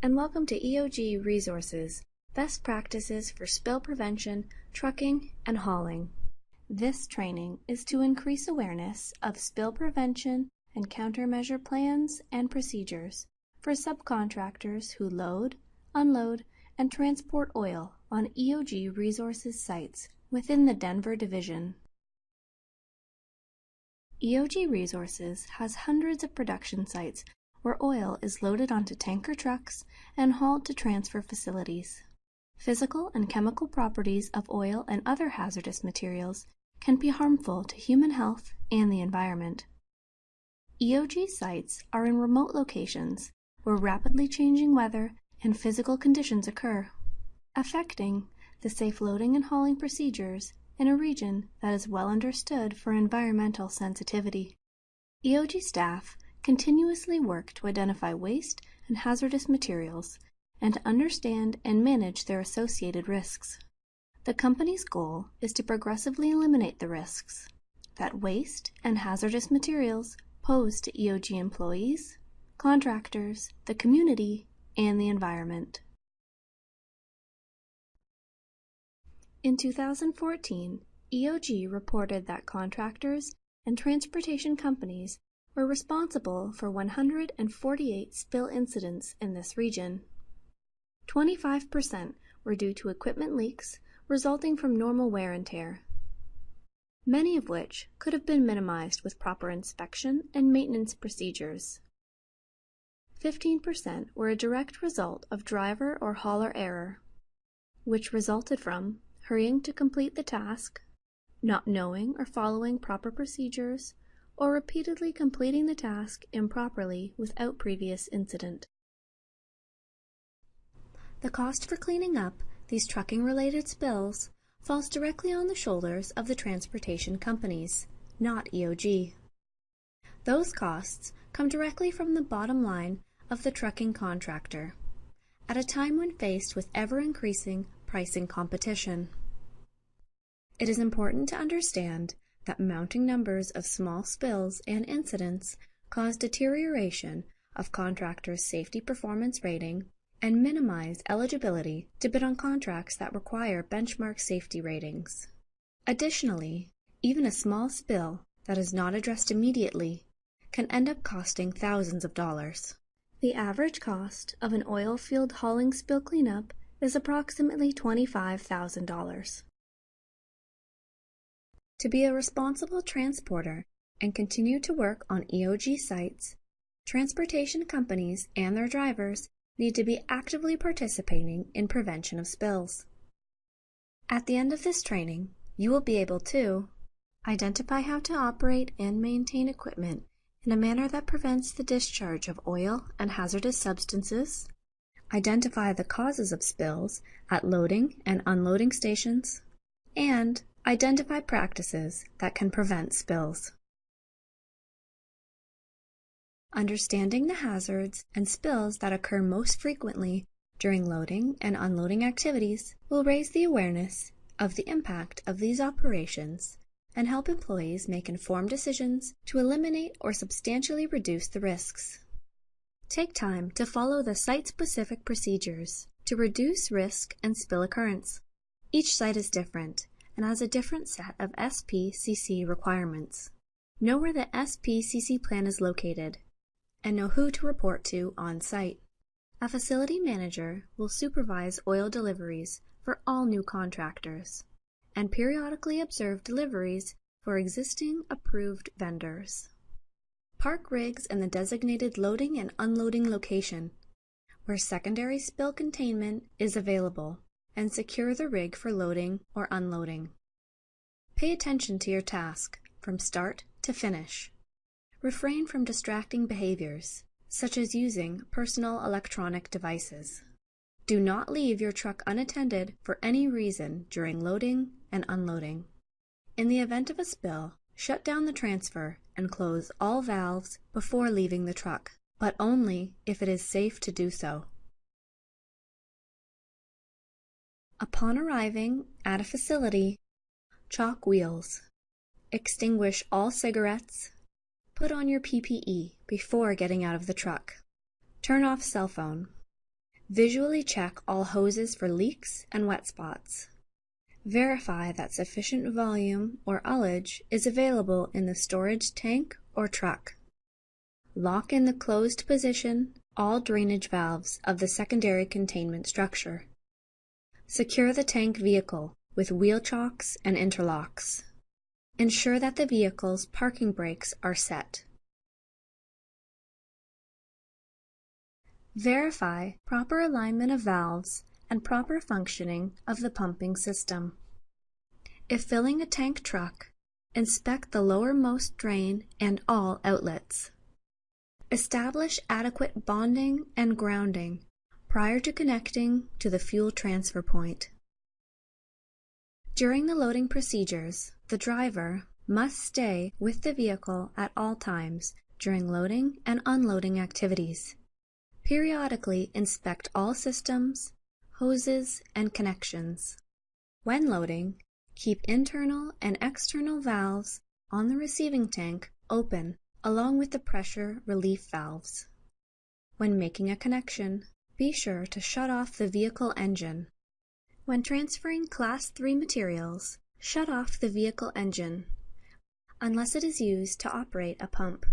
and welcome to EOG Resources, Best Practices for Spill Prevention, Trucking, and Hauling. This training is to increase awareness of spill prevention and countermeasure plans and procedures for subcontractors who load, unload, and transport oil on EOG Resources sites within the Denver Division. EOG Resources has hundreds of production sites where oil is loaded onto tanker trucks and hauled to transfer facilities. Physical and chemical properties of oil and other hazardous materials can be harmful to human health and the environment. EOG sites are in remote locations where rapidly changing weather and physical conditions occur, affecting the safe loading and hauling procedures in a region that is well understood for environmental sensitivity. EOG staff continuously work to identify waste and hazardous materials and to understand and manage their associated risks. The company's goal is to progressively eliminate the risks that waste and hazardous materials pose to EOG employees, contractors, the community, and the environment. In 2014, EOG reported that contractors and transportation companies were responsible for 148 spill incidents in this region. 25% were due to equipment leaks resulting from normal wear and tear, many of which could have been minimized with proper inspection and maintenance procedures. 15% were a direct result of driver or hauler error, which resulted from hurrying to complete the task, not knowing or following proper procedures, or repeatedly completing the task improperly without previous incident. The cost for cleaning up these trucking-related spills falls directly on the shoulders of the transportation companies, not EOG. Those costs come directly from the bottom line of the trucking contractor, at a time when faced with ever-increasing pricing competition. It is important to understand that mounting numbers of small spills and incidents cause deterioration of contractors' safety performance rating and minimize eligibility to bid on contracts that require benchmark safety ratings. Additionally, even a small spill that is not addressed immediately can end up costing thousands of dollars. The average cost of an oil field hauling spill cleanup is approximately $25,000. To be a responsible transporter and continue to work on EOG sites, transportation companies and their drivers need to be actively participating in prevention of spills. At the end of this training, you will be able to identify how to operate and maintain equipment in a manner that prevents the discharge of oil and hazardous substances, identify the causes of spills at loading and unloading stations, and identify practices that can prevent spills. Understanding the hazards and spills that occur most frequently during loading and unloading activities will raise the awareness of the impact of these operations and help employees make informed decisions to eliminate or substantially reduce the risks. Take time to follow the site-specific procedures to reduce risk and spill occurrence. Each site is different and has a different set of SPCC requirements. Know where the SPCC plan is located and know who to report to on site. A facility manager will supervise oil deliveries for all new contractors and periodically observe deliveries for existing approved vendors. Park rigs in the designated loading and unloading location where secondary spill containment is available and secure the rig for loading or unloading. Pay attention to your task from start to finish. Refrain from distracting behaviors, such as using personal electronic devices. Do not leave your truck unattended for any reason during loading and unloading. In the event of a spill, shut down the transfer and close all valves before leaving the truck, but only if it is safe to do so. Upon arriving at a facility, chalk wheels. Extinguish all cigarettes. Put on your PPE before getting out of the truck. Turn off cell phone. Visually check all hoses for leaks and wet spots. Verify that sufficient volume or ullage is available in the storage tank or truck. Lock in the closed position all drainage valves of the secondary containment structure. Secure the tank vehicle with wheel chocks and interlocks. Ensure that the vehicle's parking brakes are set. Verify proper alignment of valves and proper functioning of the pumping system. If filling a tank truck, inspect the lowermost drain and all outlets. Establish adequate bonding and grounding prior to connecting to the fuel transfer point. During the loading procedures, the driver must stay with the vehicle at all times during loading and unloading activities. Periodically inspect all systems, hoses, and connections. When loading, keep internal and external valves on the receiving tank open along with the pressure relief valves. When making a connection, be sure to shut off the vehicle engine. When transferring Class 3 materials, shut off the vehicle engine, unless it is used to operate a pump.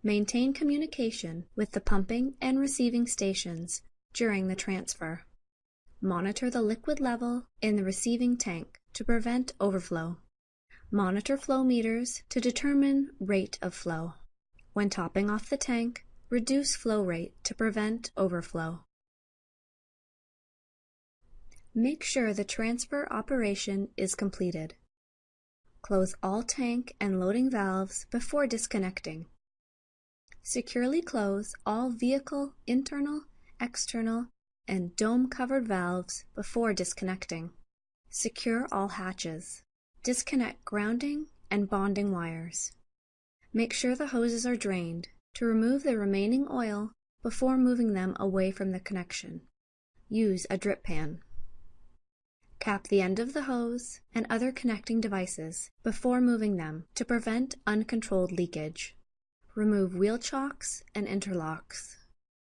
Maintain communication with the pumping and receiving stations during the transfer. Monitor the liquid level in the receiving tank to prevent overflow. Monitor flow meters to determine rate of flow. When topping off the tank, reduce flow rate to prevent overflow. Make sure the transfer operation is completed. Close all tank and loading valves before disconnecting. Securely close all vehicle internal, external, and dome-covered valves before disconnecting. Secure all hatches. Disconnect grounding and bonding wires. Make sure the hoses are drained to remove the remaining oil before moving them away from the connection. Use a drip pan. Cap the end of the hose and other connecting devices before moving them to prevent uncontrolled leakage. Remove wheel chocks and interlocks.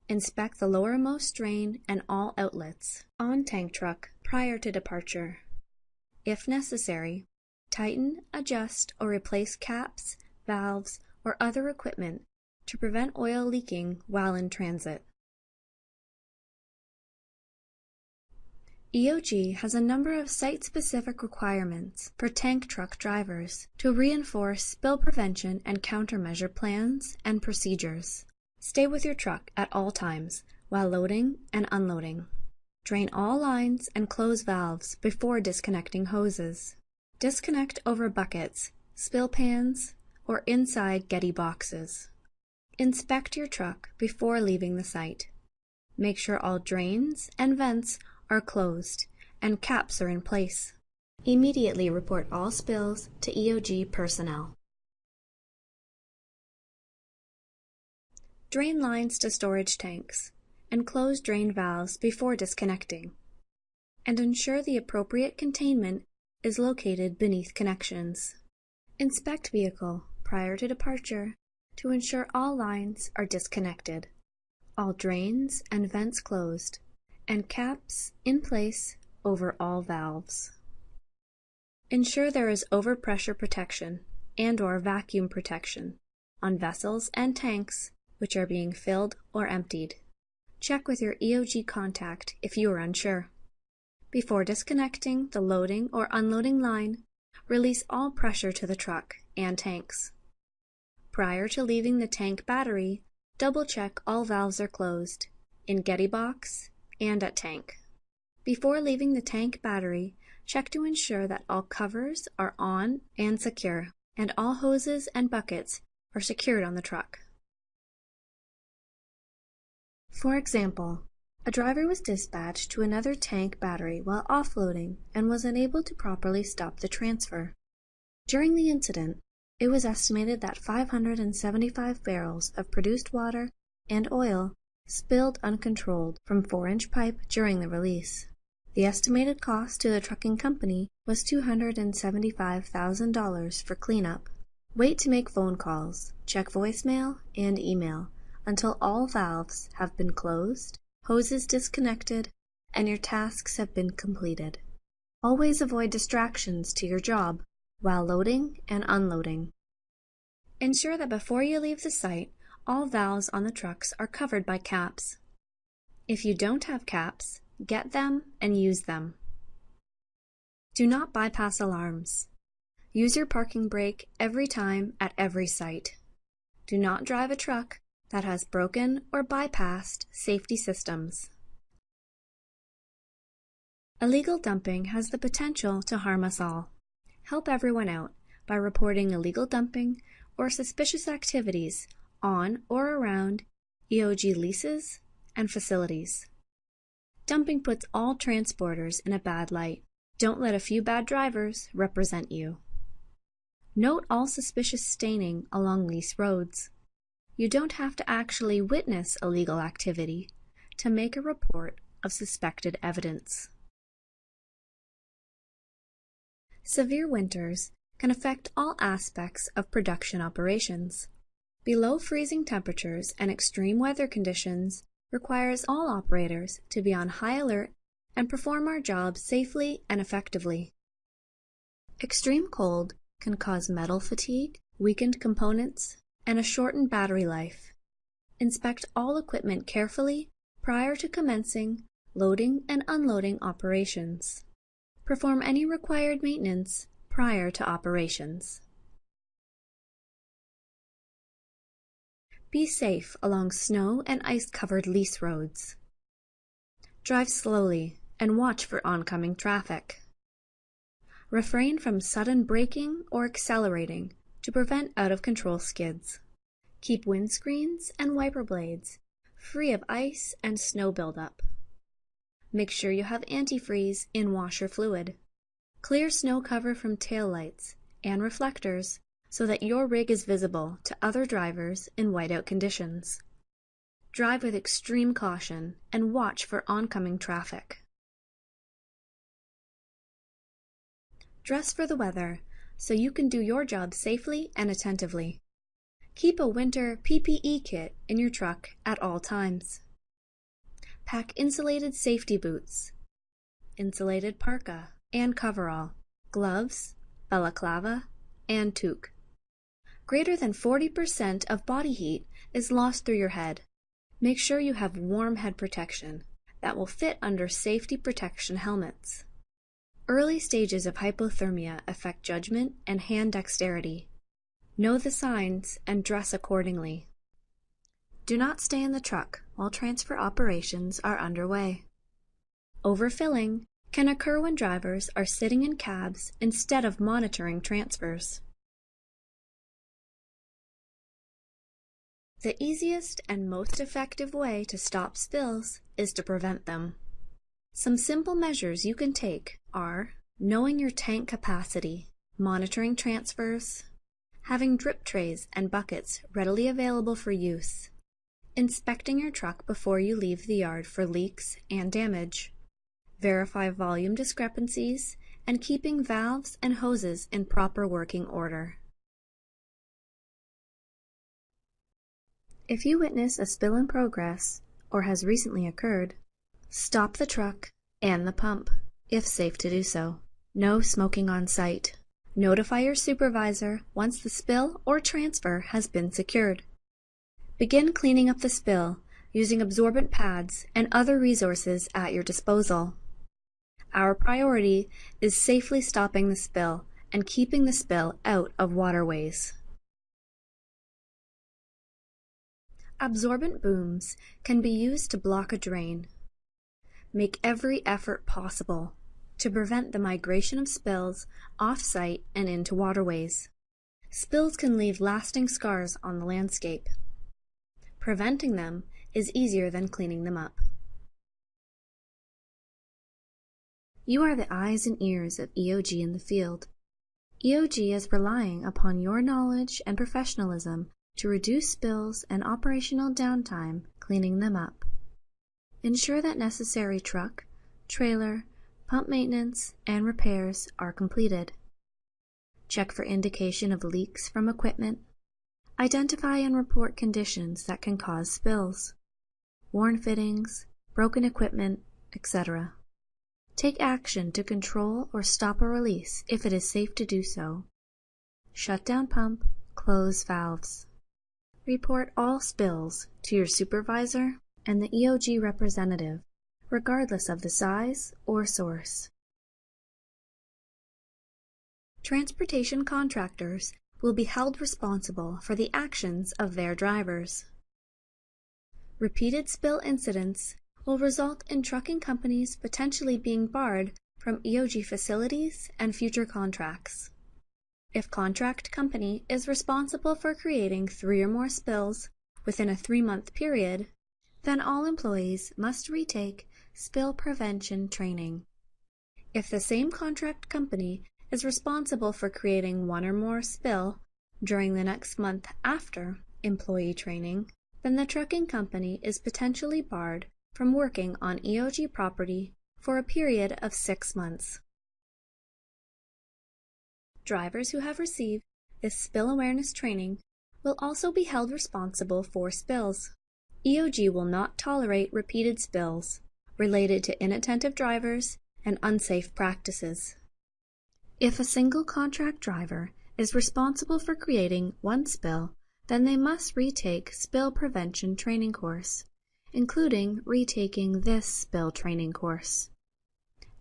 Inspect the lowermost drain and all outlets on tank truck prior to departure. If necessary, tighten, adjust, or replace caps, valves, or other equipment to prevent oil leaking while in transit. EOG has a number of site-specific requirements for tank truck drivers to reinforce spill prevention and countermeasure plans and procedures. Stay with your truck at all times while loading and unloading. Drain all lines and close valves before disconnecting hoses. Disconnect over buckets, spill pans, or inside Getty boxes. Inspect your truck before leaving the site. Make sure all drains and vents are closed and caps are in place. Immediately report all spills to EOG personnel. Drain lines to storage tanks and close drain valves before disconnecting, and ensure the appropriate containment is located beneath connections. Inspect vehicle prior to departure to ensure all lines are disconnected, all drains and vents closed, and caps in place over all valves. Ensure there is overpressure protection and/or vacuum protection on vessels and tanks which are being filled or emptied. Check with your EOG contact if you are unsure. Before disconnecting the loading or unloading line, release all pressure to the truck and tanks. Prior to leaving the tank battery, double-check all valves are closed, in Getty box and at tank. Before leaving the tank battery, check to ensure that all covers are on and secure, and all hoses and buckets are secured on the truck. For example, a driver was dispatched to another tank battery while offloading and was unable to properly stop the transfer. During the incident, it was estimated that 575 barrels of produced water and oil spilled uncontrolled from 4-inch pipe during the release. The estimated cost to the trucking company was $275,000 for cleanup. Wait to make phone calls, check voicemail and email until all valves have been closed, hoses disconnected, and your tasks have been completed. Always avoid distractions to your job while loading and unloading. Ensure that before you leave the site, all valves on the trucks are covered by caps. If you don't have caps, get them and use them. Do not bypass alarms. Use your parking brake every time at every site. Do not drive a truck that has broken or bypassed safety systems. Illegal dumping has the potential to harm us all. Help everyone out by reporting illegal dumping or suspicious activities on or around EOG leases and facilities. Dumping puts all transporters in a bad light. Don't let a few bad drivers represent you. Note all suspicious staining along lease roads. You don't have to actually witness illegal activity to make a report of suspected evidence. Severe winters can affect all aspects of production operations. Below freezing temperatures and extreme weather conditions requires all operators to be on high alert and perform our jobs safely and effectively. Extreme cold can cause metal fatigue, weakened components, and a shortened battery life. Inspect all equipment carefully prior to commencing loading and unloading operations. Perform any required maintenance prior to operations. Be safe along snow and ice-covered lease roads. Drive slowly and watch for oncoming traffic. Refrain from sudden braking or accelerating to prevent out-of-control skids. Keep windscreens and wiper blades free of ice and snow buildup. Make sure you have antifreeze in washer fluid. Clear snow cover from taillights and reflectors so that your rig is visible to other drivers in whiteout conditions. Drive with extreme caution and watch for oncoming traffic. Dress for the weather so you can do your job safely and attentively. Keep a winter PPE kit in your truck at all times. Pack insulated safety boots, insulated parka and coverall, gloves, balaclava, and toque. Greater than 40% of body heat is lost through your head. Make sure you have warm head protection that will fit under safety protection helmets. Early stages of hypothermia affect judgment and hand dexterity. Know the signs and dress accordingly. Do not stay in the truck while transfer operations are underway. Overfilling can occur when drivers are sitting in cabs instead of monitoring transfers. The easiest and most effective way to stop spills is to prevent them. Some simple measures you can take are knowing your tank capacity, monitoring transfers, having drip trays and buckets readily available for use, inspecting your truck before you leave the yard for leaks and damage, verify volume discrepancies, and keeping valves and hoses in proper working order. If you witness a spill in progress or has recently occurred, stop the truck and the pump, if safe to do so. No smoking on site. Notify your supervisor once the spill or transfer has been secured. Begin cleaning up the spill using absorbent pads and other resources at your disposal. Our priority is safely stopping the spill and keeping the spill out of waterways. Absorbent booms can be used to block a drain. Make every effort possible to prevent the migration of spills off-site and into waterways. Spills can leave lasting scars on the landscape. Preventing them is easier than cleaning them up. You are the eyes and ears of EOG in the field. EOG is relying upon your knowledge and professionalism to reduce spills and operational downtime cleaning them up. Ensure that necessary truck, trailer, pump maintenance, and repairs are completed. Check for indication of leaks from equipment. Identify and report conditions that can cause spills. Worn fittings, broken equipment, etc. Take action to control or stop a release if it is safe to do so. Shut down pump, close valves. Report all spills to your supervisor and the EOG representative, regardless of the size or source. Transportation contractors will be held responsible for the actions of their drivers. Repeated spill incidents will result in trucking companies potentially being barred from EOG facilities and future contracts. If contract company is responsible for creating 3 or more spills within a 3-month period, then all employees must retake spill prevention training. If the same contract company is responsible for creating 1 or more spill during the next month after employee training, then the trucking company is potentially barred from working on EOG property for a period of 6 months. Drivers who have received this spill awareness training will also be held responsible for spills. EOG will not tolerate repeated spills related to inattentive drivers and unsafe practices. If a single contract driver is responsible for creating 1 spill, then they must retake spill prevention training course, including retaking this spill training course.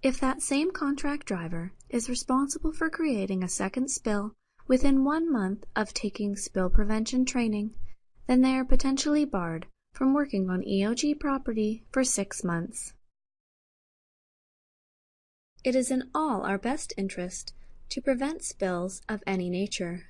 If that same contract driver is responsible for creating a second spill within 1 month of taking spill prevention training, then they are potentially barred from working on EOG property for 6 months. It is in all our best interest to prevent spills of any nature.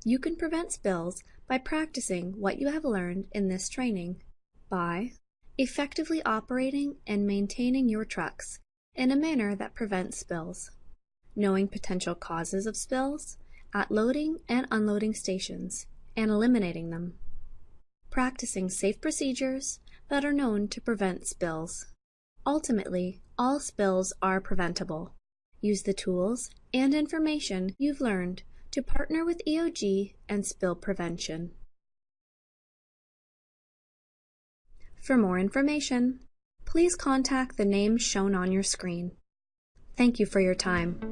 You can prevent spills by practicing what you have learned in this training, by effectively operating and maintaining your trucks in a manner that prevents spills, knowing potential causes of spills at loading and unloading stations and eliminating them, practicing safe procedures that are known to prevent spills. Ultimately, all spills are preventable. Use the tools and information you've learned to partner with EOG and spill prevention. For more information, please contact the names shown on your screen. Thank you for your time.